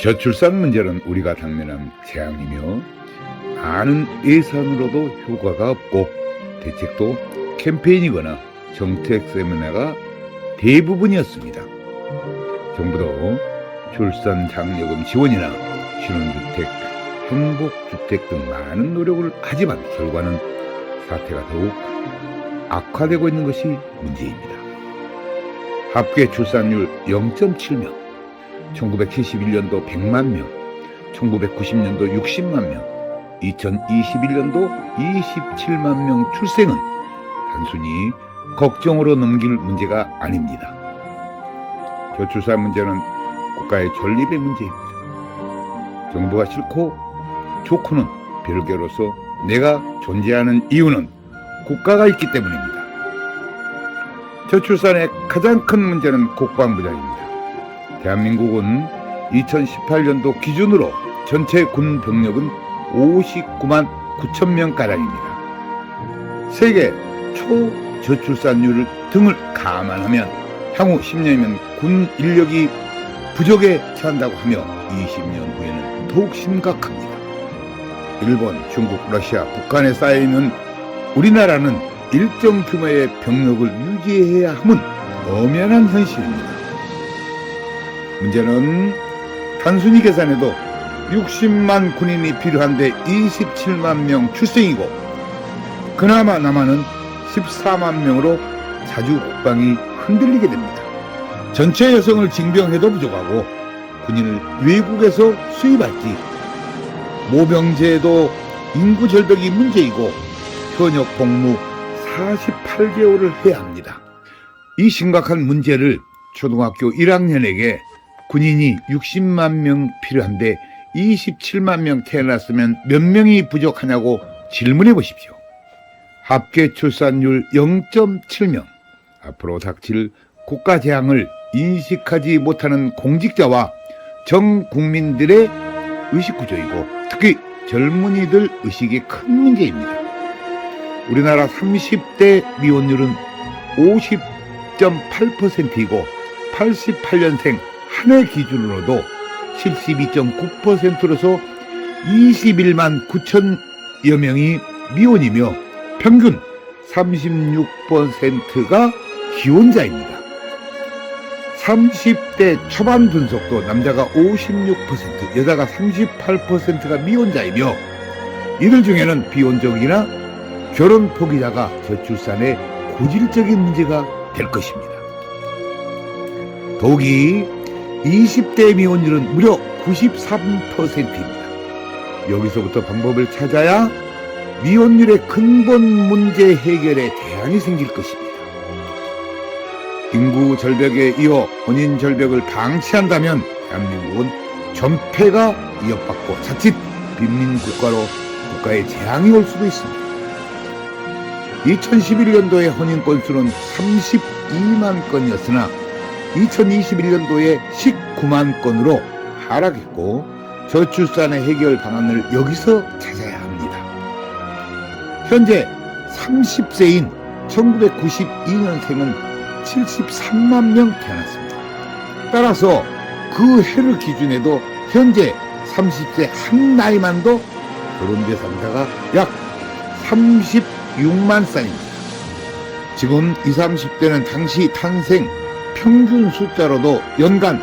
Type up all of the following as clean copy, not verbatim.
저출산 문제는 우리가 당면한 재앙이며 많은 예산으로도 효과가 없고 대책도 캠페인이거나 정책 세미나가 대부분이었습니다. 정부도 출산 장려금 지원이나 신혼주택, 행복주택 등 많은 노력을 하지만 결과는 사태가 더욱 악화되고 있는 것이 문제입니다. 합계 출산율 0.7명, 1971년도 100만 명, 1990년도 60만 명, 2021년도 27만 명 출생은 단순히 걱정으로 넘길 문제가 아닙니다. 저출산 문제는 국가의 존립의 문제입니다. 정부가 싫고 좋고는 별개로서 내가 존재하는 이유는 국가가 있기 때문입니다. 저출산의 가장 큰 문제는 국방부장입니다. 대한민국은 2018년도 기준으로 전체 군 병력은 59만 9천 명가량입니다. 세계 초저출산율 등을 감안하면 향후 10년이면 군 인력이 부족에 처한다고 하며 20년 후에는 더욱 심각합니다. 일본, 중국, 러시아, 북한에 쌓여있는 우리나라는 일정 규모의 병력을 유지해야 함은 엄연한 현실입니다. 문제는 단순히 계산해도 60만 군인이 필요한데 27만 명 출생이고 그나마 남아는 14만 명으로 자주 국방이 흔들리게 됩니다. 전체 여성을 징병해도 부족하고 군인을 외국에서 수입할지 모병제도 인구 절벽이 문제이고 현역 복무 48개월을 해야 합니다. 이 심각한 문제를 초등학교 1학년에게 군인이 60만 명 필요한데 27만 명 태어났으면 몇 명이 부족하냐고 질문해 보십시오. 합계 출산율 0.7명, 앞으로 닥칠 국가 재앙을 인식하지 못하는 공직자와 전 국민들의 의식구조이고 특히 젊은이들 의식이 큰 문제입니다. 우리나라 30대 미혼율은 50.8%이고 88년생 한 해 기준으로도 72.9%로서 21만 9천여 명이 미혼이며 평균 36%가 기혼자입니다. 30대 초반 분석도 남자가 56%, 여자가 38%가 미혼자이며 이들 중에는 비혼족이나 결혼 포기자가 저출산의 고질적인 문제가 될 것입니다. 더욱이 20대 미혼율은 무려 93%입니다. 여기서부터 방법을 찾아야 미혼율의 근본 문제 해결에 대안이 생길 것입니다. 인구 절벽에 이어 혼인 절벽을 방치한다면 대한민국은 전폐가 위협받고 자칫 빈민국가로 국가의 재앙이 올 수도 있습니다. 2011년도의 혼인 건수는 32만 건이었으나 2021년도에 19만 건으로 하락했고 저출산의 해결 방안을 여기서 찾아야 합니다. 현재 30세인 1992년생은 73만 명 태어났습니다. 따라서 그 해를 기준해도 현재 30세 한 나이만도 결혼 대상자가 약 36만 쌍입니다. 지금 20, 30대는 당시 탄생 평균 숫자로도 연간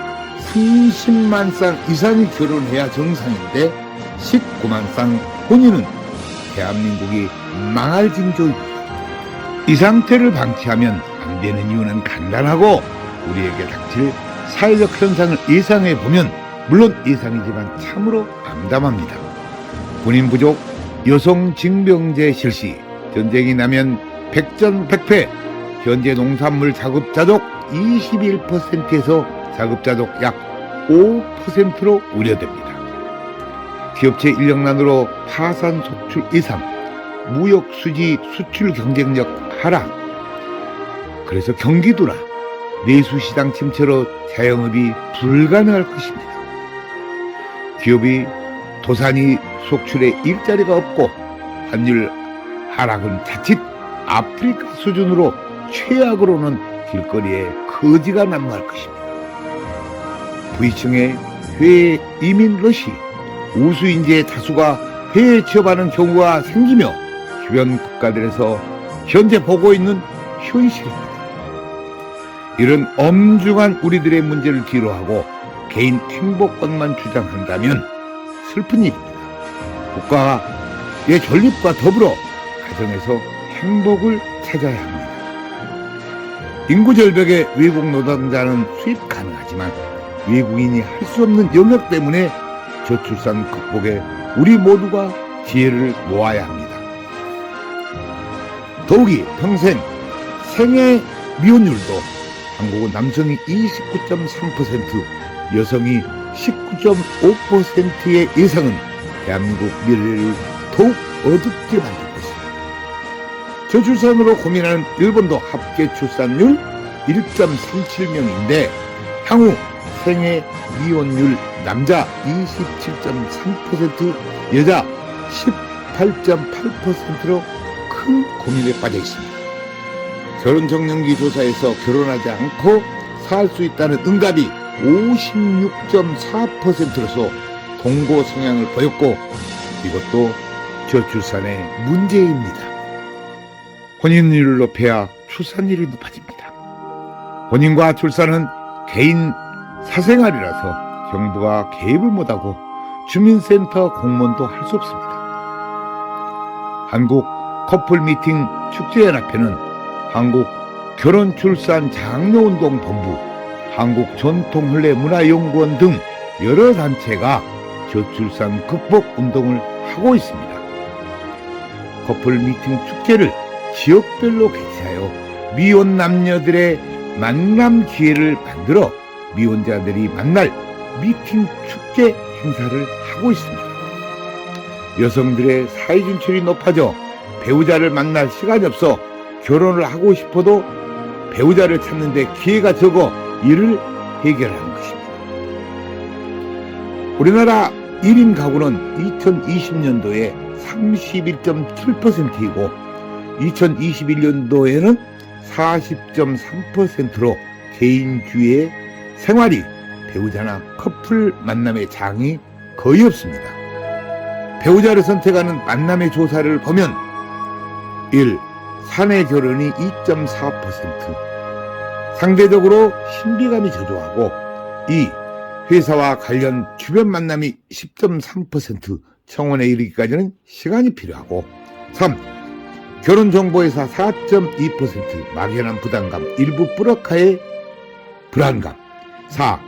30만 쌍 이상이 결혼해야 정상인데 19만 쌍 혼인은 대한민국이 망할 징조입니다. 이 상태를 방치하면 안 되는 이유는 간단하고 우리에게 닥칠 사회적 현상을 예상해 보면 물론 예상이지만 참으로 암담합니다. 군인 부족, 여성 징병제 실시, 전쟁이 나면 백전백패, 현재 농산물 자급자족 21%에서 자급자족 약 5%로 우려됩니다. 기업체 인력난으로 파산 속출 이상, 무역 수지 수출 경쟁력 하락. 그래서 경기도나 내수시장 침체로 자영업이 불가능할 것입니다. 기업이 도산이 속출에 일자리가 없고 환율 하락은 자칫 아프리카 수준으로 최악으로는 길거리에 거지가 난무할 것입니다. 부위층의 해외 이민 러시, 우수 인재의 다수가 해외에 취업하는 경우가 생기며 주변 국가들에서 현재 보고 있는 현실입니다. 이런 엄중한 우리들의 문제를 뒤로하고 개인 행복권만 주장한다면 슬픈 일입니다. 국가의 존립과 더불어 가정에서 행복을 찾아야 합니다. 인구 절벽의 외국 노동자는 수입 가능하지만 외국인이 할 수 없는 영역 때문에 저출산 극복에 우리 모두가 지혜를 모아야 합니다. 더욱이 평생 생애 미혼율도 한국은 남성이 29.3%, 여성이 19.5%의 예상은 대한민국 미래를 더욱 어둡게 만들고 있습니다. 저출산으로 고민하는 일본도 합계 출산율 1.37명인데 향후 생애 미혼율 남자 27.3%, 여자 18.8%로 큰 고민에 빠져 있습니다. 결혼정년기 조사에서 결혼하지 않고 살 수 있다는 응답이 56.4%로서 동거 성향을 보였고 이것도 저출산의 문제입니다. 혼인율을 높여야 출산율이 높아집니다. 혼인과 출산은 개인 사생활이라서 정부가 개입을 못하고 주민센터 공무원도 할 수 없습니다. 한국 커플 미팅 축제연합회는 한국 결혼출산장려운동본부, 한국전통혼례문화연구원 등 여러 단체가 저출산 극복 운동을 하고 있습니다. 커플 미팅 축제를 지역별로 개최하여 미혼 남녀들의 만남 기회를 만들어 미혼자들이 만날 미팅 축제 행사를 하고 있습니다. 여성들의 사회 진출이 높아져 배우자를 만날 시간이 없어 결혼을 하고 싶어도 배우자를 찾는데 기회가 적어 이를 해결하는 것입니다. 우리나라 1인 가구는 2020년도에 31.7%이고 2021년도에는 40.3%로 개인주의 생활이 배우자나 커플 만남의 장이 거의 없습니다. 배우자를 선택하는 만남의 조사를 보면 1. 사내 결혼이 2.4%, 상대적으로 신비감이 저조하고 2. 회사와 관련 주변 만남이 10.3%, 청원에 이르기까지는 시간이 필요하고 3. 결혼정보회사 4.2%, 막연한 부담감, 일부 뿌락하의 불안감 4.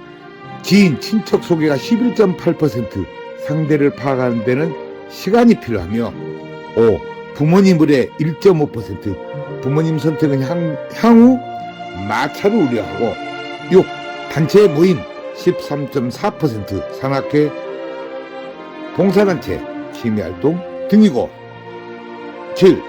지인, 친척 소개가 11.8%, 상대를 파악하는 데는 시간이 필요하며 5. 부모님의 1.5%, 부모님 선택은 향후 마찰을 우려하고 6. 단체 모임 13.4%, 산악회, 봉사단체, 취미활동 등이고 7.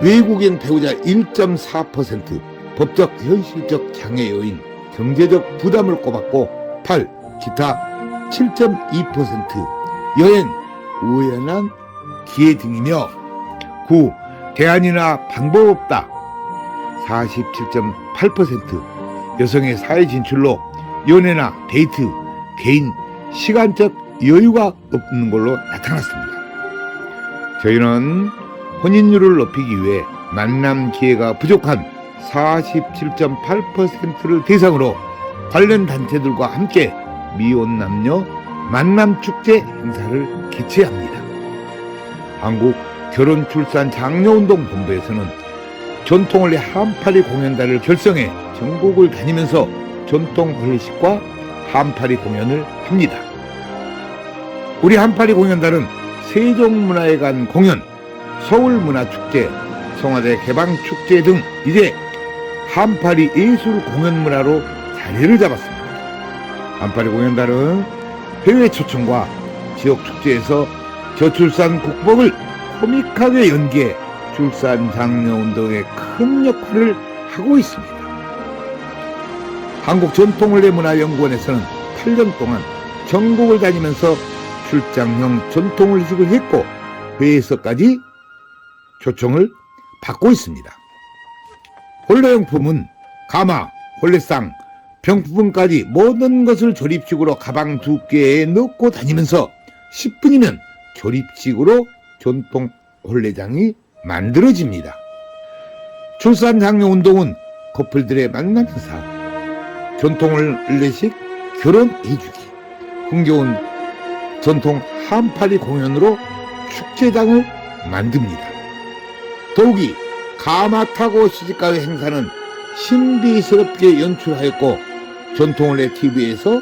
외국인 배우자 1.4%, 법적 현실적 장애 요인, 경제적 부담을 꼽았고 8. 기타 7.2%, 여행, 우연한 기회 등이며 9. 대안이나 방법 없다 47.8%, 여성의 사회 진출로 연애나 데이트, 개인, 시간적 여유가 없는 걸로 나타났습니다. 저희는 혼인율을 높이기 위해 만남 기회가 부족한 47.8%를 대상으로 관련 단체들과 함께 미혼 남녀 만남축제 행사를 개최합니다. 한국 결혼출산장려운동본부에서는 전통혼례 한파리 공연단을 결성해 전국을 다니면서 전통혼례식과 한파리 공연을 합니다. 우리 한파리 공연단은 세종문화회관 공연, 서울문화축제, 청와대 개방축제 등 이제 한파리 예술 공연문화로 자리를 잡았습니다. 한파리 공연단은 해외 초청과 지역 축제에서 저출산 극복을 코믹하게 연기해 출산장려운동에 큰 역할을 하고 있습니다. 한국전통혼례문화연구원에서는 8년 동안 전국을 다니면서 출장형 전통혼례식을 했고 회에서까지 초청을 받고 있습니다. 혼례용품은 가마, 혼례상, 병품까지 모든 것을 조립식으로 가방 2개에 넣고 다니면서 10분이면 조립식으로 전통 혼례장이 만들어집니다. 출산장려운동은 커플들의 만남 행사, 전통 혼례식 결혼해주기, 흥겨운 전통 한파리 공연으로 축제장을 만듭니다. 더욱이 가마타고 시집가요 행사는 신비스럽게 연출하였고 전통혼례 TV에서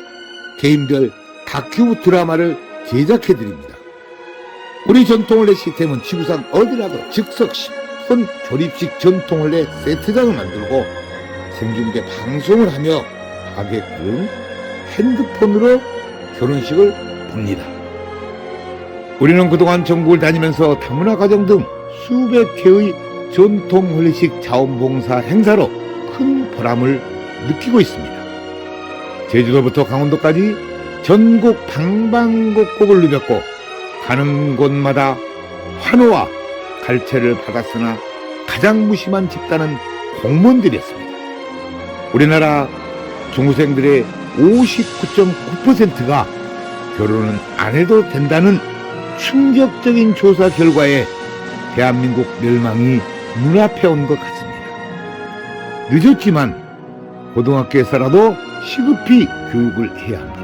개인별 다큐 드라마를 제작해드립니다. 우리 전통혼례 시스템은 지구상 어디라도 즉석 10분 조립식 전통혼례 세트장을 만들고 생중계 방송을 하며 하객들은 핸드폰으로 결혼식을 봅니다. 우리는 그동안 전국을 다니면서 다문화 가정 등 수백 회의 전통혼례식 자원봉사 행사로 큰 보람을 느끼고 있습니다. 제주도부터 강원도까지 전국 방방곡곡을 누볐고 가는 곳마다 환호와 갈채를 받았으나 가장 무심한 집단은 공무원들이었습니다. 우리나라 중고생들의 59.9%가 결혼은 안 해도 된다는 충격적인 조사 결과에 대한민국 멸망이 눈앞에 온 것 같습니다. 늦었지만 고등학교에서라도 시급히 교육을 해야 합니다.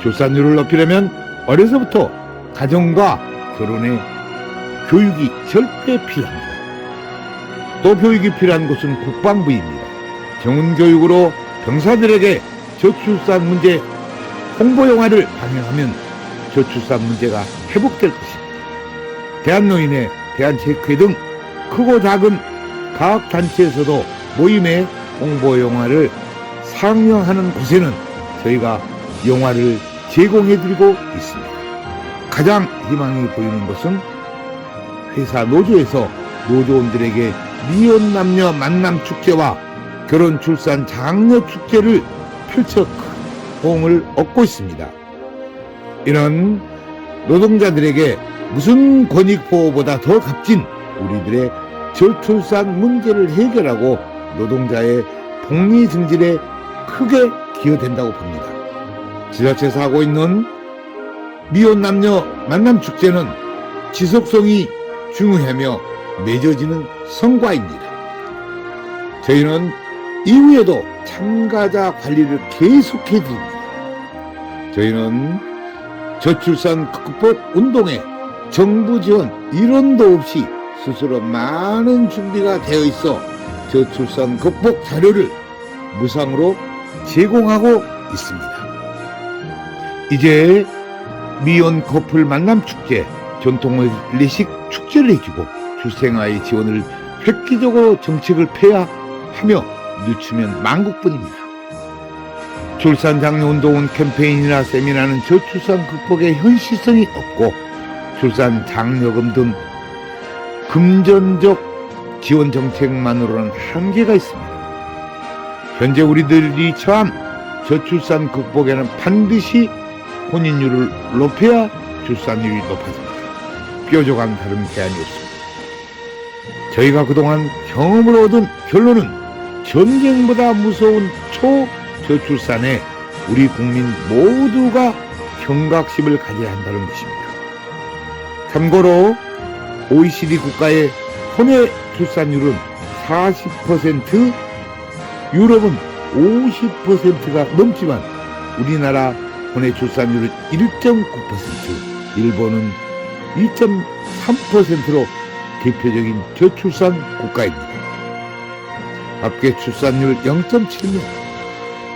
출산율을 높이려면 어려서부터 가정과 결혼에 교육이 절대 필요합니다. 또 교육이 필요한 곳은 국방부입니다. 정훈교육으로 병사들에게 저출산 문제 홍보 영화를 방영하면 저출산 문제가 회복될 것입니다. 대한노인회, 대한체육회 등 크고 작은 과학단체에서도 모임의 홍보 영화를 상영하는 곳에는 저희가 영화를 제공해드리고 있습니다. 가장 희망이 보이는 것은 회사 노조에서 노조원들에게 미혼 남녀 만남 축제와 결혼 출산 장려 축제를 펼쳐 큰 호응을 얻고 있습니다. 이런 노동자들에게 무슨 권익보호보다 더 값진 우리들의 저출산 문제를 해결하고 노동자의 복리 증진에 크게 기여된다고 봅니다. 지자체에서 하고 있는 미혼 남녀 만남 축제는 지속성이 중요하며 맺어지는 성과입니다. 저희는 이후에도 참가자 관리를 계속해 드립니다. 저희는 저출산 극복 운동에 정부 지원 1원도 없이 스스로 많은 준비가 되어 있어 저출산 극복 자료를 무상으로 제공하고 있습니다. 이제 미혼 커플 만남 축제, 전통혼례식 축제를 해주고 출생아의 지원을 획기적으로 정책을 펴야 하며 늦추면 망국뿐입니다. 출산장려운동은 캠페인이나 세미나는 저출산 극복에 현실성이 없고 출산장려금 등 금전적 지원 정책만으로는 한계가 있습니다. 현재 우리들이 처한 저출산 극복에는 반드시 혼인율을 높여야 출산율이 높아집니다. 뾰족한 다른 대안이 없습니다. 저희가 그동안 경험을 얻은 결론은 전쟁보다 무서운 초저출산에 우리 국민 모두가 경각심을 가져야 한다는 것입니다. 참고로 OECD 국가의 혼외 출산율은 40%, 유럽은 50%가 넘지만 우리나라 혼외 출산율은 1.9%, 일본은 2.3%로 대표적인 저출산 국가입니다. 합계 출산율 0.7명,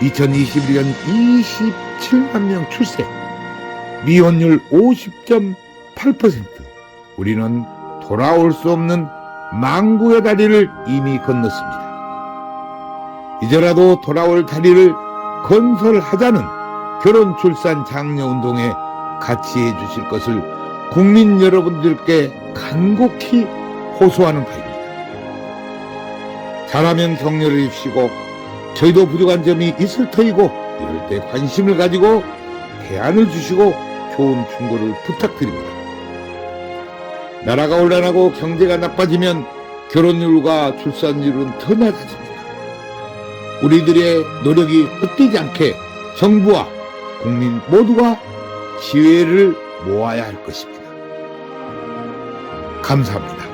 2021년 27만 명 출생, 미혼율 50.8%, 우리는 돌아올 수 없는 망구의 다리를 이미 건넜습니다. 이제라도 돌아올 다리를 건설하자는 결혼 출산 장려 운동에 같이 해주실 것을 국민 여러분들께 간곡히 호소하는 바입니다. 잘하면 격려를 해주시고 저희도 부족한 점이 있을 터이고 이럴 때 관심을 가지고 대안을 주시고 좋은 충고를 부탁드립니다. 나라가 혼란하고 경제가 나빠지면 결혼율과 출산율은 더 낮아집니다. 우리들의 노력이 헛되지 않게 정부와 국민 모두가 지혜를 모아야 할 것입니다. 감사합니다.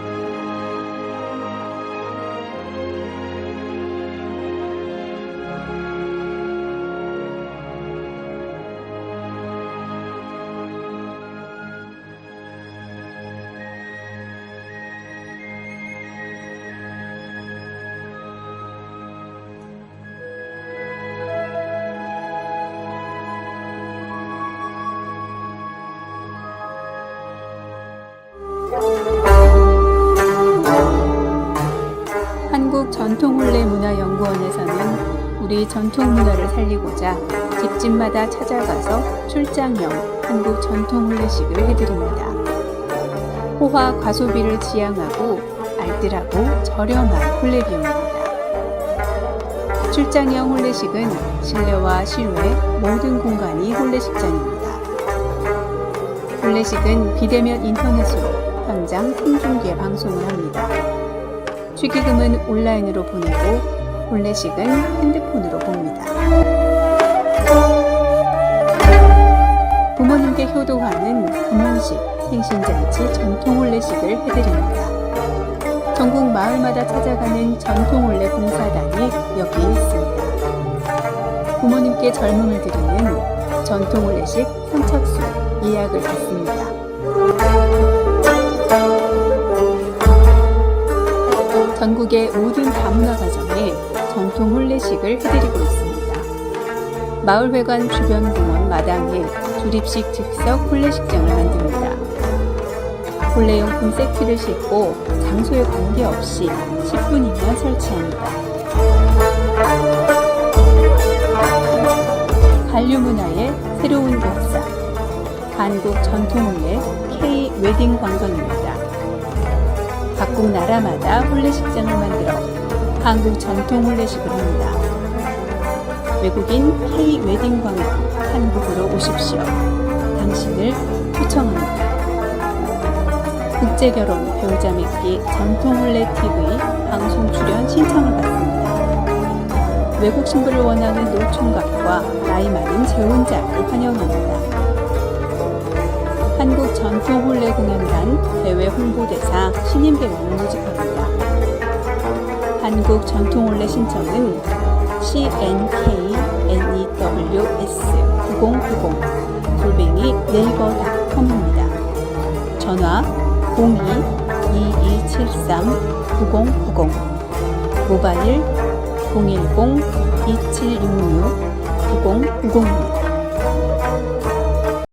한국전통혼례문화연구원에서는 우리 전통문화를 살리고자 집집마다 찾아가서 출장형 한국전통혼례식을 해드립니다. 호화 과소비를 지향하고 알뜰하고 저렴한 혼례 비용입니다. 출장형 혼례식은 실내와 실외 모든 공간이 혼례식장입니다. 혼례식은 비대면 인터넷으로 현장 생중계 방송을 합니다. 축의금은 온라인으로 보내고 혼례식은 핸드폰으로 봅니다. 부모님께 효도하는 금혼식, 생신잔치, 전통혼례식을 해드립니다. 전국 마을마다 찾아가는 전통혼례 봉사단이 여기 있습니다. 부모님께 젊음을 드리는 전통혼례식 선착순 예약을 받습니다. 전국의 모든 다문화 가정에 전통 혼례식을 해드리고 있습니다. 마을회관 주변 공원 마당에 조립식 즉석 혼례식장을 만듭니다. 혼례용품 세트를 싣고 장소에 관계없이 10분이면 설치합니다. 한류문화의 새로운 역사, 한국 전통혼례 K-웨딩 관광입니다. 각국 나라마다 혼례식장을 만들어 한국 전통 혼례식을 합니다. 외국인 K-웨딩 관광 한국으로 오십시오. 당신을 초청합니다. 국제결혼 배우자 맺기 전통 혼례 TV 방송 출연 신청을 받습니다. 외국 신부를 원하는 노총각과 나이 많은 재혼자를 환영합니다. 한국 전통 혼례 공연단 대외 홍보대사 신인 배우를 모집합니다. 한국 전통 혼례 신청은 cnkws9090@네이버.com입니다. 전화 02-2273-9090, 모바일 010-2766-9090입니다.